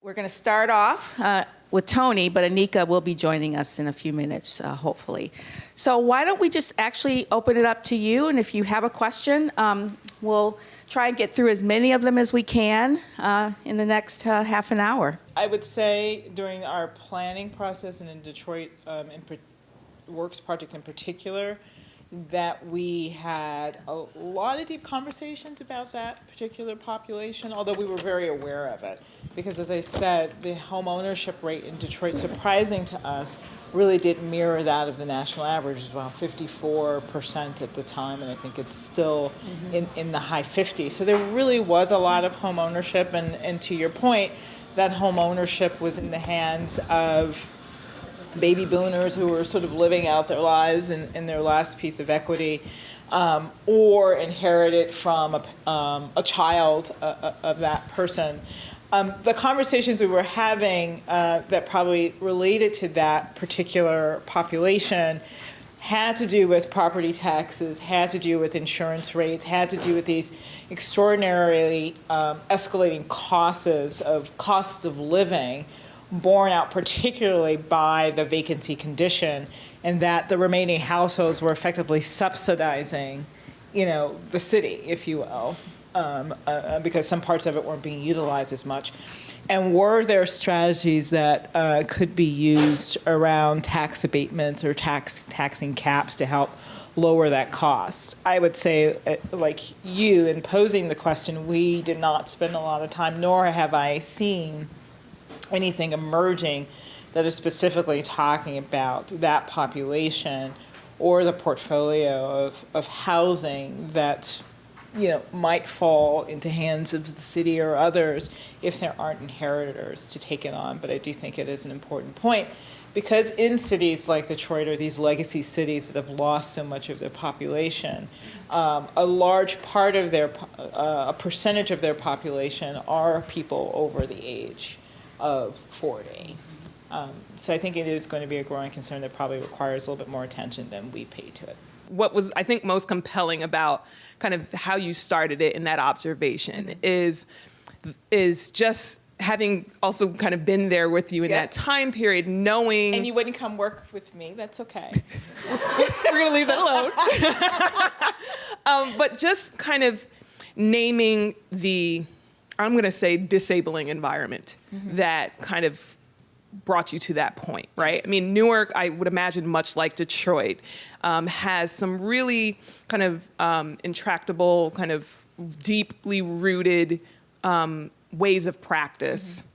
We're going to start off with Tony, but Anika will be joining us in a few minutes, hopefully. So why don't we just actually open it up to you, and if you have a question, we'll try and get through as many of them as we can in the next half an hour. I would say during our planning process and in Detroit Works project in particular, that we had a lot of deep conversations about that particular population, although we were very aware of it. Because as I said, the home ownership rate in Detroit, surprising to us, really did mirror that of the national average. It was about 54% at the time, and I think it's still in the high 50s. So there really was a lot of home ownership, and to your point, that home ownership was in the hands of baby boomers who were sort of living out their lives in their last piece of equity, or inherited from a child of that person. The conversations we were having that probably related to that particular population had to do with property taxes, had to do with insurance rates, had to do with these extraordinarily escalating costs of living, borne out particularly by the vacancy condition, and that the remaining households were effectively subsidizing, the city, if you will, because some parts of it weren't being utilized as much. And were there strategies that could be used around tax abatements or taxing caps to help lower that cost? I would say, like you, in posing the question, we did not spend a lot of time, nor have I seen anything emerging that is specifically talking about that population or the portfolio of housing that might fall into hands of the city or others if there aren't inheritors to take it on. But I do think it is an important point, because in cities like Detroit, or these legacy cities that have lost so much of their population, a large part of a percentage of their population are people over the age of 40. So I think it is going to be a growing concern that probably requires a little bit more attention than we pay to it. What was, I think, most compelling about kind of how you started it in that observation is just having also kind of been there with you in that time period, knowing... And you wouldn't come work with me, that's okay. We're going to leave that alone. But just kind of naming the, I'm going to say, disabling environment that kind of brought you to that point, right? I mean, Newark, I would imagine, much like Detroit, has some really kind of intractable, kind of deeply rooted ways of practice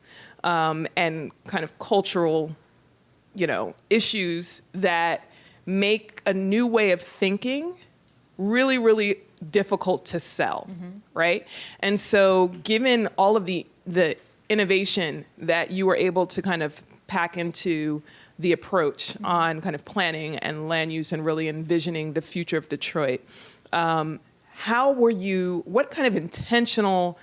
and kind of cultural, issues that make a new way of thinking really, really difficult to sell, right? And so given all of the innovation that you were able to kind of pack into the approach on kind of planning and land use and really envisioning the future of Detroit, what kind of intentional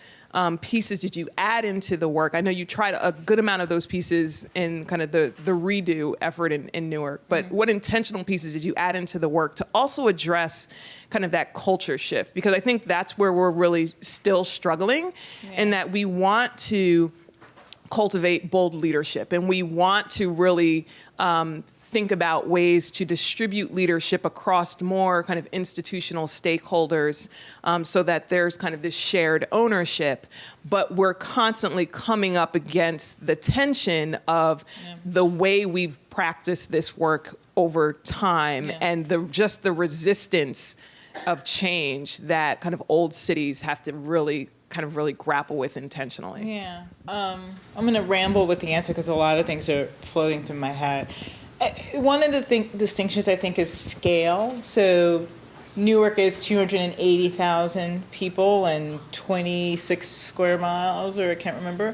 pieces did you add into the work? I know you tried a good amount of those pieces in kind of the redo effort in Newark, but what intentional pieces did you add into the work to also address kind of that culture shift? Because I think that's where we're really still struggling, in that we want to cultivate bold leadership, and we want to really think about ways to distribute leadership across more kind of institutional stakeholders, so that there's kind of this shared ownership. But we're constantly coming up against the tension of the way we've practiced this work over time and the resistance of change that kind of old cities have to really grapple with intentionally. Yeah, I'm going to ramble with the answer because a lot of things are floating through my head. One of the distinctions, I think, is scale. So Newark is 280,000 people and 26 square miles, or I can't remember.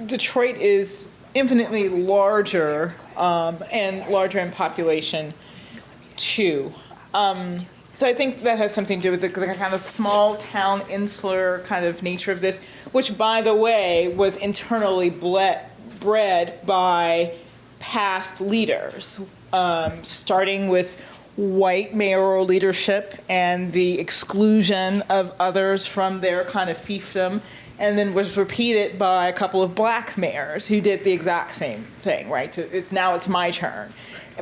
Detroit is infinitely larger, and larger in population too. So I think that has something to do with the kind of small town, insular kind of nature of this, which, by the way, was internally bred by past leaders, starting with white mayoral leadership and the exclusion of others from their kind of fiefdom, and then was repeated by a couple of black mayors who did the exact same thing, right? So it's my turn,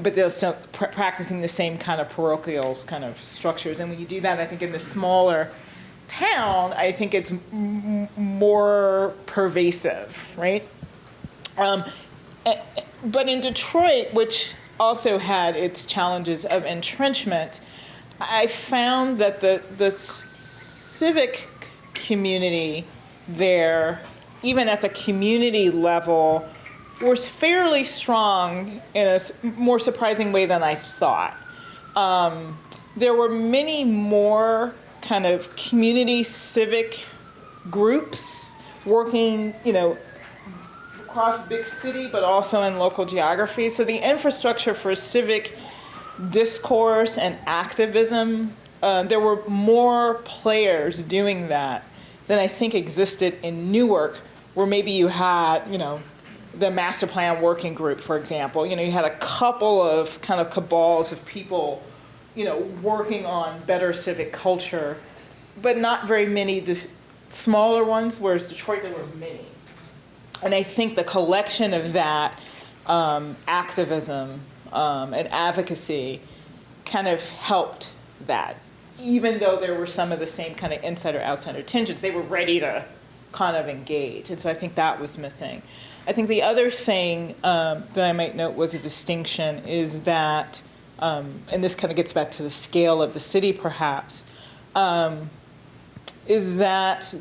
but they're still practicing the same kind of parochial kind of structures. And when you do that, I think in the smaller town, I think it's more pervasive, right? But in Detroit, which also had its challenges of entrenchment, I found that the civic community there, even at the community level, was fairly strong in a more surprising way than I thought. There were many more kind of community civic groups working, across big city, but also in local geography. So the infrastructure for civic discourse and activism, there were more players doing that than I think existed in Newark, where maybe you had, the master plan working group, for example. You had a couple of kind of cabals of people, working on better civic culture, but not very many smaller ones, whereas Detroit, there were many. And I think the collection of that activism and advocacy kind of helped that. Even though there were some of the same kind of insider-outsider tensions, they were ready to kind of engage. And so I think that was missing. I think the other thing that I might note was a distinction is that, and this kind of gets back to the scale of the city perhaps, is that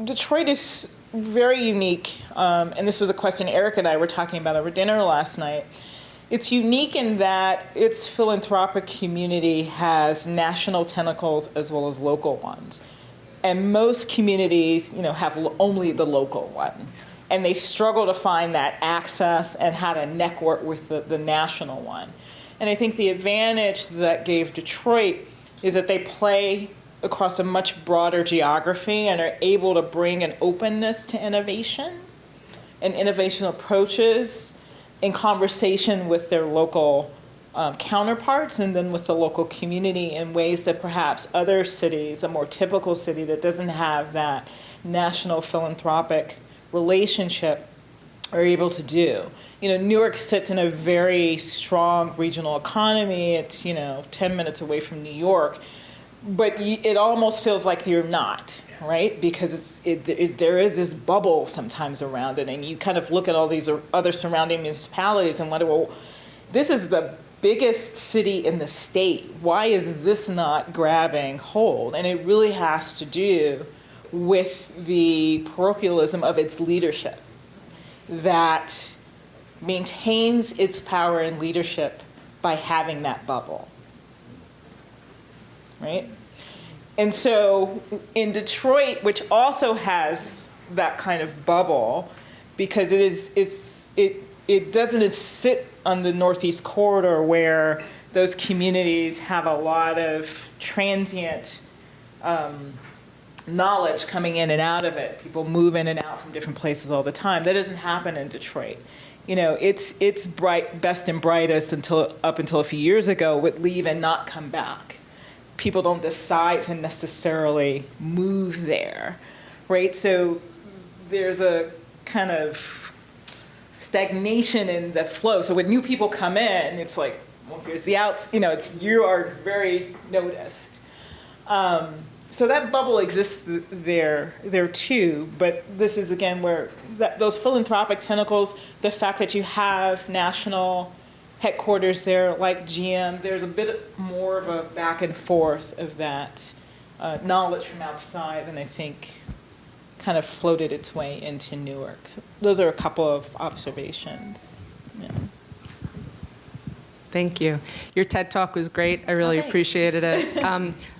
Detroit is very unique, and this was a question Eric and I were talking about over dinner last night. It's unique in that its philanthropic community has national tentacles as well as local ones. And most communities, have only the local one. And they struggle to find that access and how to network with the national one. And I think the advantage that gave Detroit is that they play across a much broader geography and are able to bring an openness to innovation and innovation approaches in conversation with their local counterparts and then with the local community in ways that perhaps other cities, a more typical city that doesn't have that national philanthropic relationship, are able to do. Newark sits in a very strong regional economy. It's, 10 minutes away from New York, but it almost feels like you're not, right? Because there is this bubble sometimes around it, and you kind of look at all these other surrounding municipalities and wonder, well, this is the biggest city in the state. Why is this not grabbing hold? And it really has to do with the parochialism of its leadership that maintains its power and leadership by having that bubble, right? And so in Detroit, which also has that kind of bubble, because it doesn't sit on the Northeast Corridor where those communities have a lot of transient knowledge coming in and out of it. People move in and out from different places all the time. That doesn't happen in Detroit. It's best and brightest up until a few years ago would leave and not come back. People don't decide to necessarily move there, right? So there's a kind of stagnation in the flow. So when new people come in, it's like, well, here's the outs. You are very noticed. So that bubble exists there too. But this is again where those philanthropic tentacles, the fact that you have national headquarters there like GM, there's a bit more of a back and forth of that knowledge from outside, and I think kind of floated its way into Newark. So those are a couple of observations. Yeah. Thank you. Your TED Talk was great. I really appreciated it.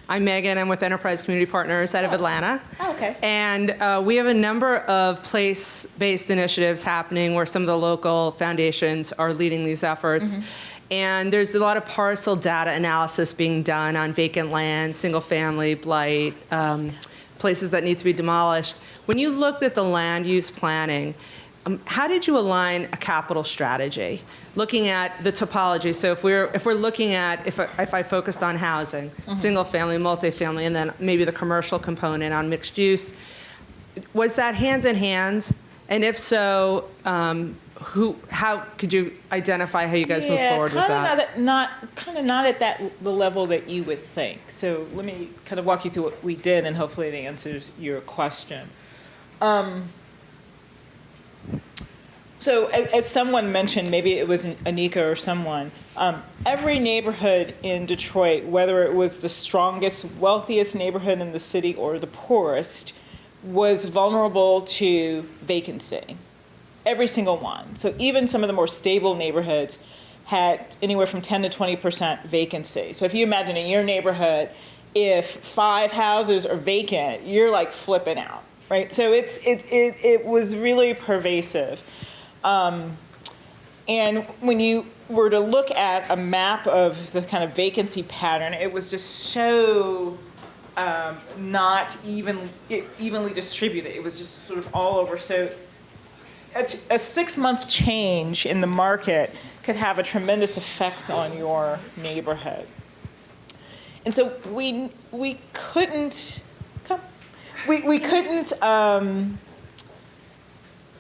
I'm Megan. I'm with Enterprise Community Partners out of Atlanta. Oh, okay. And we have a number of place-based initiatives happening where some of the local foundations are leading these efforts. Mm-hmm. And there's a lot of parcel data analysis being done on vacant land, single-family, blight, places that need to be demolished. When you looked at the land use planning, how did you align a capital strategy? Looking at the topology, so if we're looking at, if I focused on housing, single family, multifamily, and then maybe the commercial component on mixed use, was that hand in hand? And if so, how could you identify how you guys move forward with that? Not at the level that you would think. So let me kind of walk you through what we did, and hopefully it answers your question. So as someone mentioned, maybe it was Anika or someone, every neighborhood in Detroit, whether it was the strongest, wealthiest neighborhood in the city or the poorest, was vulnerable to vacancy. Every single one. So even some of the more stable neighborhoods had anywhere from 10 to 20% vacancy. So if you imagine in your neighborhood, if 5 houses are vacant, you're like flipping out, right? So it was really pervasive. And when you were to look at a map of the kind of vacancy pattern, it was just so not evenly distributed. It was just sort of all over. So a 6-month change in the market could have a tremendous effect on your neighborhood. And so we couldn't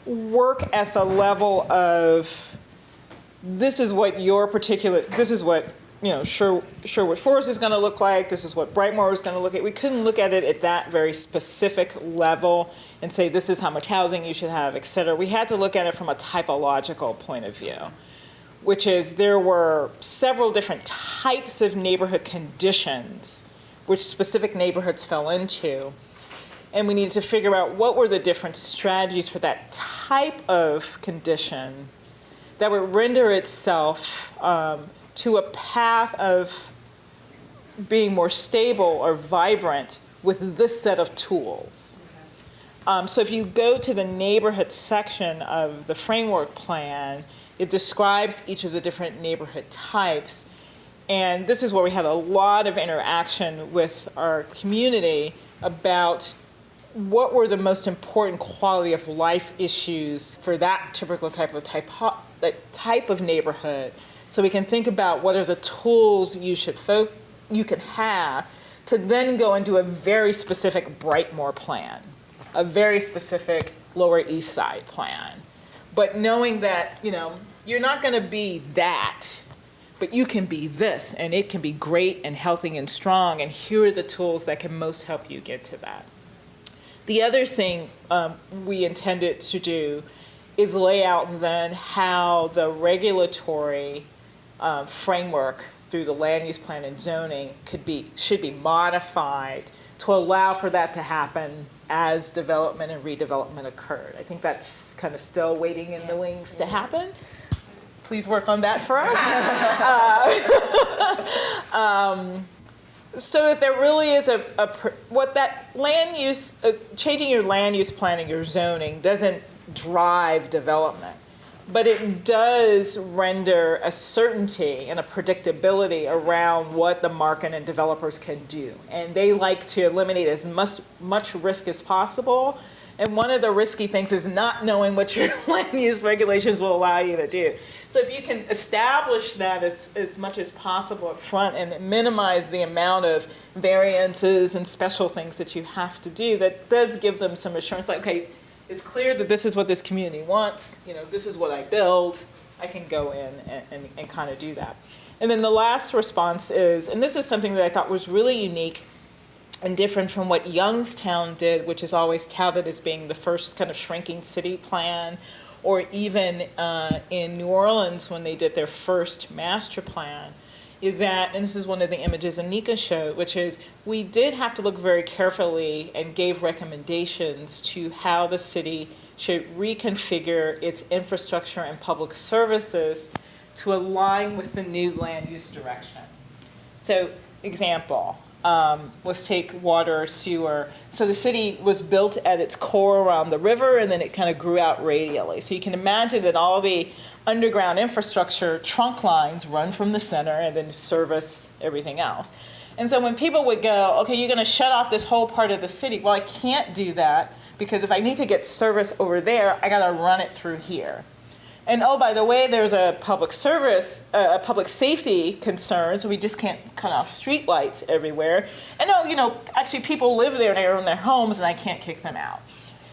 work at the level of this is what Sherwood Forest is going to look like, this is what Brightmoor is going to look like. We couldn't look at it at that very specific level and say this is how much housing you should have, et cetera. We had to look at it from a typological point of view, which is there were several different types of neighborhood conditions which specific neighborhoods fell into. And we needed to figure out what were the different strategies for that type of condition that would render itself to a path of being more stable or vibrant with this set of tools. So if you go to the neighborhood section of the framework plan, it describes each of the different neighborhood types. And this is where we had a lot of interaction with our community about what were the most important quality of life issues for that typical type of neighborhood. So we can think about what are the tools you can have to then go and do a very specific Brightmoor plan, a very specific Lower East Side plan. But knowing that, you're not going to be that, but you can be this, and it can be great and healthy and strong, and here are the tools that can most help you get to that. The other thing we intended to do is lay out then how the regulatory framework through the land use plan and zoning should be modified to allow for that to happen as development and redevelopment occurred. I think that's kind of still waiting in the wings to happen. Please work on that for us. So that there really is what that land use, changing your land use plan and your zoning doesn't drive development, but it does render a certainty and a predictability around what the market and developers can do. And they like to eliminate as much risk as possible. And one of the risky things is not knowing what your land use regulations will allow you to do. So if you can establish that as much as possible up front and minimize the amount of variances and special things that you have to do, that does give them some assurance, like, okay, it's clear that this is what this community wants, this is what I build, I can go in and kind of do that. And then the last response is, and this is something that I thought was really unique and different from what Youngstown did, which is always touted as being the first kind of shrinking city plan, or even in New Orleans when they did their first master plan, is that, and this is one of the images Anika showed, which is we did have to look very carefully and gave recommendations to how the city should reconfigure its infrastructure and public services to align with the new land use direction. So, example, let's take water or sewer. So the city was built at its core around the river, and then it kind of grew out radially. So you can imagine that all the underground infrastructure trunk lines run from the center and then service everything else. And so when people would go, okay, you're going to shut off this whole part of the city. Well, I can't do that because if I need to get service over there, I gotta run it through here. And oh, by the way, there's a public service, a public safety concern, so we just can't cut off street lights everywhere. And oh, actually people live there and they own their homes and I can't kick them out.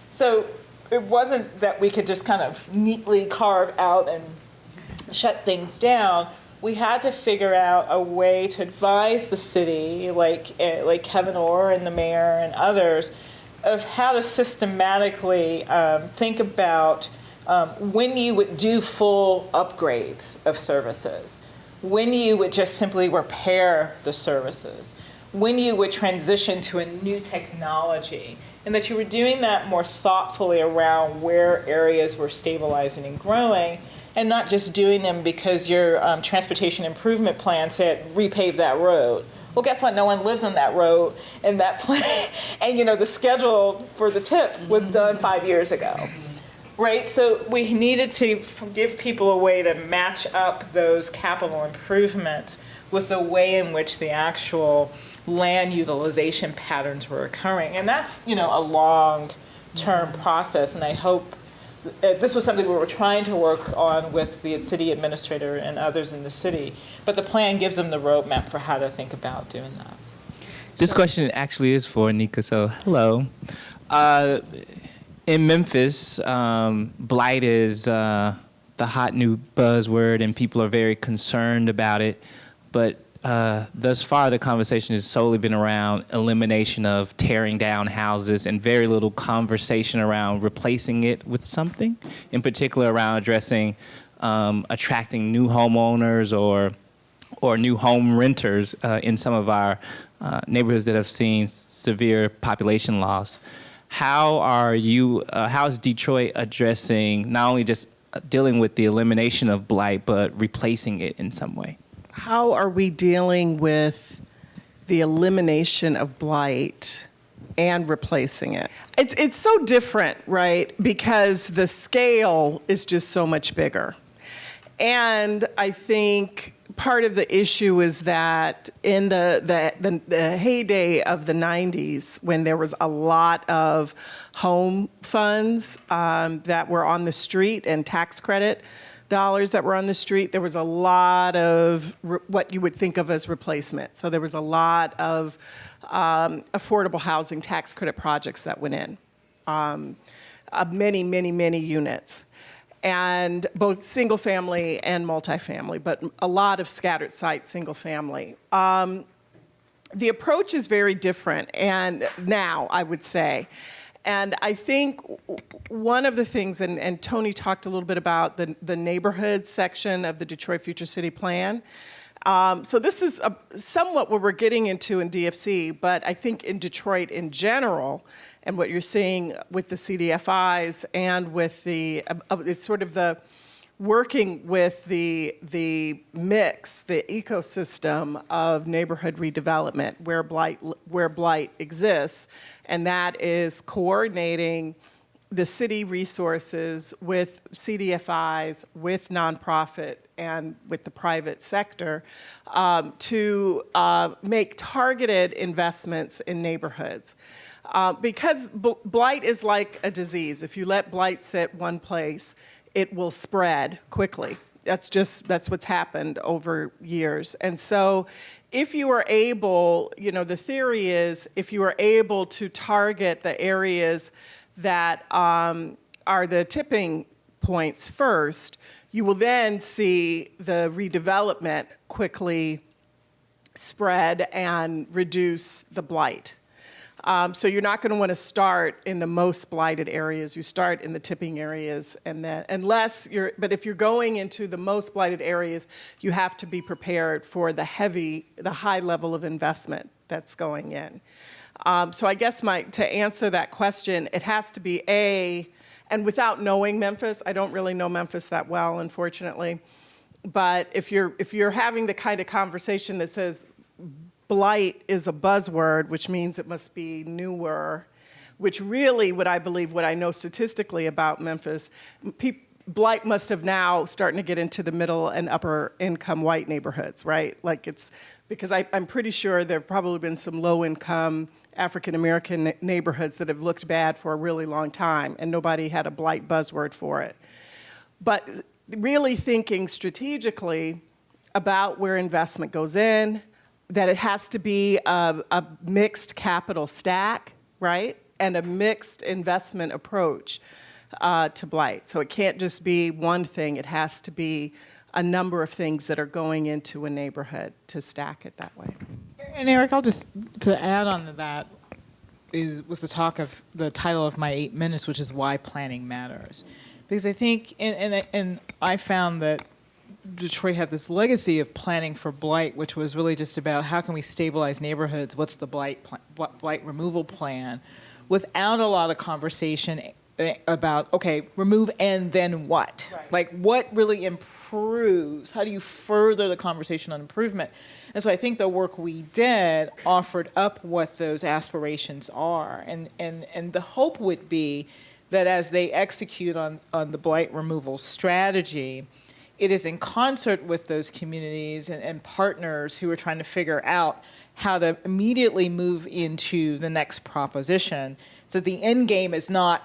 So it wasn't that we could just kind of neatly carve out and shut things down. We had to figure out a way to advise the city, like Kevin Orr and the mayor and others, of how to systematically think about when you would do full upgrades of services, when you would just simply repair the services, when you would transition to a new technology, and that you were doing that more thoughtfully around where areas were stabilizing and growing, and not just doing them because your transportation improvement plan said repave that road. Well, guess what? No one lives on that road and that plan, and the schedule for the tip was done 5 years ago. Right, so we needed to give people a way to match up those capital improvements with the way in which the actual land utilization patterns were occurring. And that's, a long-term process, and I hope this was something we were trying to work on with the city administrator and others in the city, but the plan gives them the roadmap for how to think about doing that. This question actually is for Nika, so hello. In Memphis, blight is the hot new buzzword, and people are very concerned about it. But thus far, the conversation has solely been around elimination of tearing down houses and very little conversation around replacing it with something, in particular around addressing attracting new homeowners or new home renters in some of our neighborhoods that have seen severe population loss. How is Detroit addressing not only just dealing with the elimination of blight, but replacing it in some way? How are we dealing with the elimination of blight and replacing it? It's so different, right? Because the scale is just so much bigger. And I think part of the issue is that in the heyday of the 90s, when there was a lot of home funds that were on the street and tax credit dollars that were on the street, there was a lot of what you would think of as replacement. So there was a lot of affordable housing tax credit projects that went in, many, many, many units. And both single family and multifamily, but a lot of scattered site single family. The approach is very different, and now I would say. And I think one of the things, and Tony talked a little bit about the neighborhood section of the Detroit Future City Plan. So this is somewhat what we're getting into in DFC, but I think in Detroit in general, and what you're seeing with the CDFIs and with it's sort of the working with the mix, the ecosystem of neighborhood redevelopment where blight exists, and that is coordinating the city resources with CDFIs, with nonprofit, and with the private sector to make targeted investments in neighborhoods. Because blight is like a disease. If you let blight sit one place, it will spread quickly. That's what's happened over years. And so if you are able, the theory is if you are able to target the areas that are the tipping points first, you will then see the redevelopment quickly spread and reduce the blight. So you're not going to want to start in the most blighted areas. You start in the tipping areas, and then but if you're going into the most blighted areas, you have to be prepared for the high level of investment that's going in. So I guess to answer that question, it has to be and without knowing Memphis, I don't really know Memphis that well, unfortunately. But if you're having the kind of conversation that says blight is a buzzword, which means it must be newer, which really what I know statistically about Memphis, blight must have now starting to get into the middle and upper income white neighborhoods, right? Because I'm pretty sure there have probably been some low income African American neighborhoods that have looked bad for a really long time, and nobody had a blight buzzword for it. But really thinking strategically about where investment goes in, that it has to be a mixed capital stack, right? And a mixed investment approach to blight. So it can't just be one thing, it has to be a number of things that are going into a neighborhood to stack it that way. And Eric, I'll just, to add on to that, was the talk of the title of my 8 minutes, which is why planning matters. Because I think, and I found that Detroit had this legacy of planning for blight, which was really just about how can we stabilize neighborhoods, what's the blight removal plan, without a lot of conversation about, okay, remove and then what? Right. Like, what really improves? How do you further the conversation on improvement? And so I think the work we did offered up what those aspirations are. And the hope would be that as they execute on the blight removal strategy, it is in concert with those communities and partners who are trying to figure out how to immediately move into the next proposition. So the end game is not,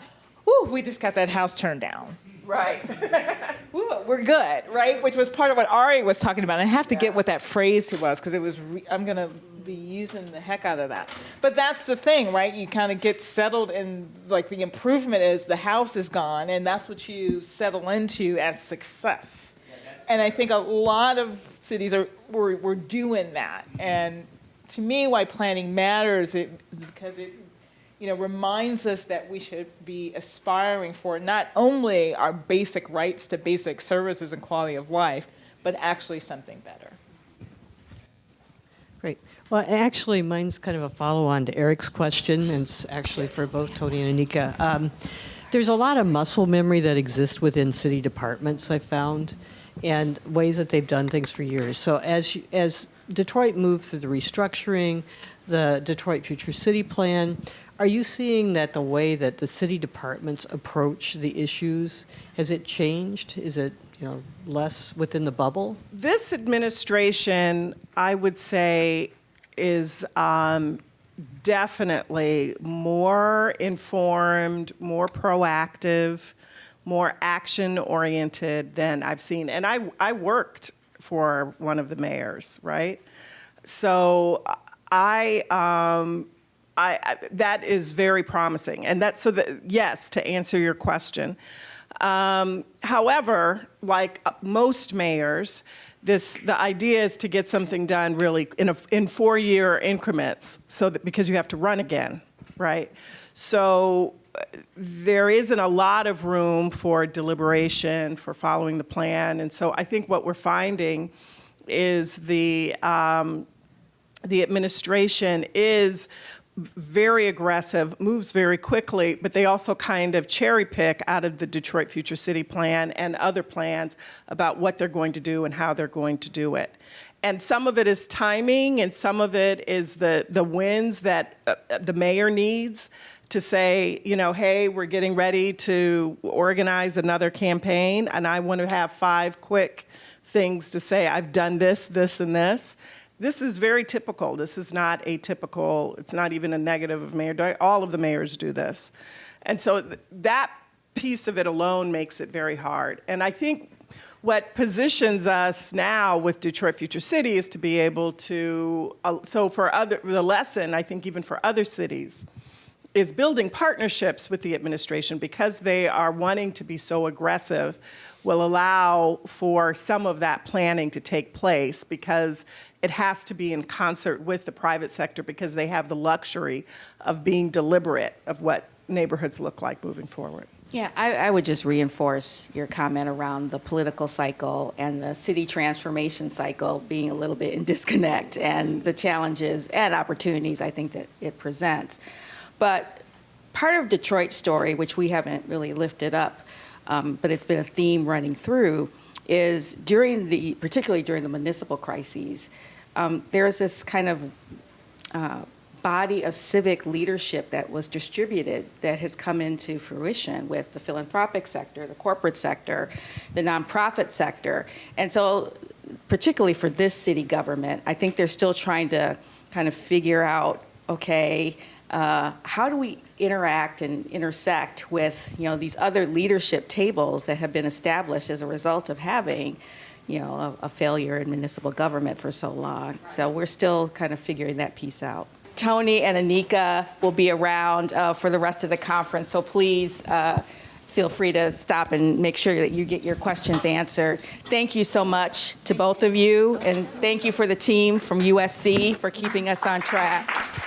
ooh, we just got that house turned down. Right. Ooh, we're good, right? Which was part of what Ari was talking about. And I have to get what that phrase was, because it was, I'm going to be using the heck out of that. But that's the thing, right? You kind of get settled in, like, the improvement is the house is gone, and that's what you settle into as success. And I think a lot of cities we're doing that. And to me, why planning matters, because it reminds us that we should be aspiring for not only our basic rights to basic services and quality of life, but actually something better. Great. Well, actually, mine's kind of a follow-on to Eric's question, and it's actually for both Tony and Anika. There's a lot of muscle memory that exists within city departments, I found, and ways that they've done things for years. So as Detroit moves through the restructuring, the Detroit Future City Plan, are you seeing that the way that the city departments approach the issues, has it changed? Is it less within the bubble? This administration, I would say, is definitely more informed, more proactive, more action-oriented than I've seen. And I worked for one of the mayors, right? So that is very promising. And yes, to answer your question. However, like most mayors, the idea is to get something done really in 4-year increments, so that because you have to run again, right? So there isn't a lot of room for deliberation, for following the plan, and so I think what we're finding is the administration is very aggressive, moves very quickly, but they also kind of cherry pick out of the Detroit Future City Plan and other plans about what they're going to do and how they're going to do it. And some of it is timing, and some of it is the wins that the mayor needs to say, hey, we're getting ready to organize another campaign, and I want to have 5 quick things to say. I've done this, this, and this. This is very typical. This is not atypical. It's not even a negative of mayor. All of the mayors do this. And so that piece of it alone makes it very hard. And I think what positions us now with Detroit Future City is to be able to, the lesson, I think even for other cities, is building partnerships with the administration, because they are wanting to be so aggressive, will allow for some of that planning to take place, because it has to be in concert with the private sector, because they have the luxury of being deliberate of what neighborhoods look like moving forward. Yeah, I would just reinforce your comment around the political cycle and the city transformation cycle being a little bit in disconnect, and the challenges and opportunities I think that it presents. But part of Detroit's story, which we haven't really lifted up, but it's been a theme running through, is particularly during the municipal crises, there's this kind of body of civic leadership that was distributed that has come into fruition with the philanthropic sector, the corporate sector, the nonprofit sector. And so particularly for this city government, I think they're still trying to kind of figure out, okay, how do we interact and intersect with, these other leadership tables that have been established as a result of having, a failure in municipal government for so long. So we're still kind of figuring that piece out. Tony and Anika will be around for the rest of the conference, so please feel free to stop and make sure that you get your questions answered. Thank you so much to both of you, and thank you for the team from USC for keeping us on track.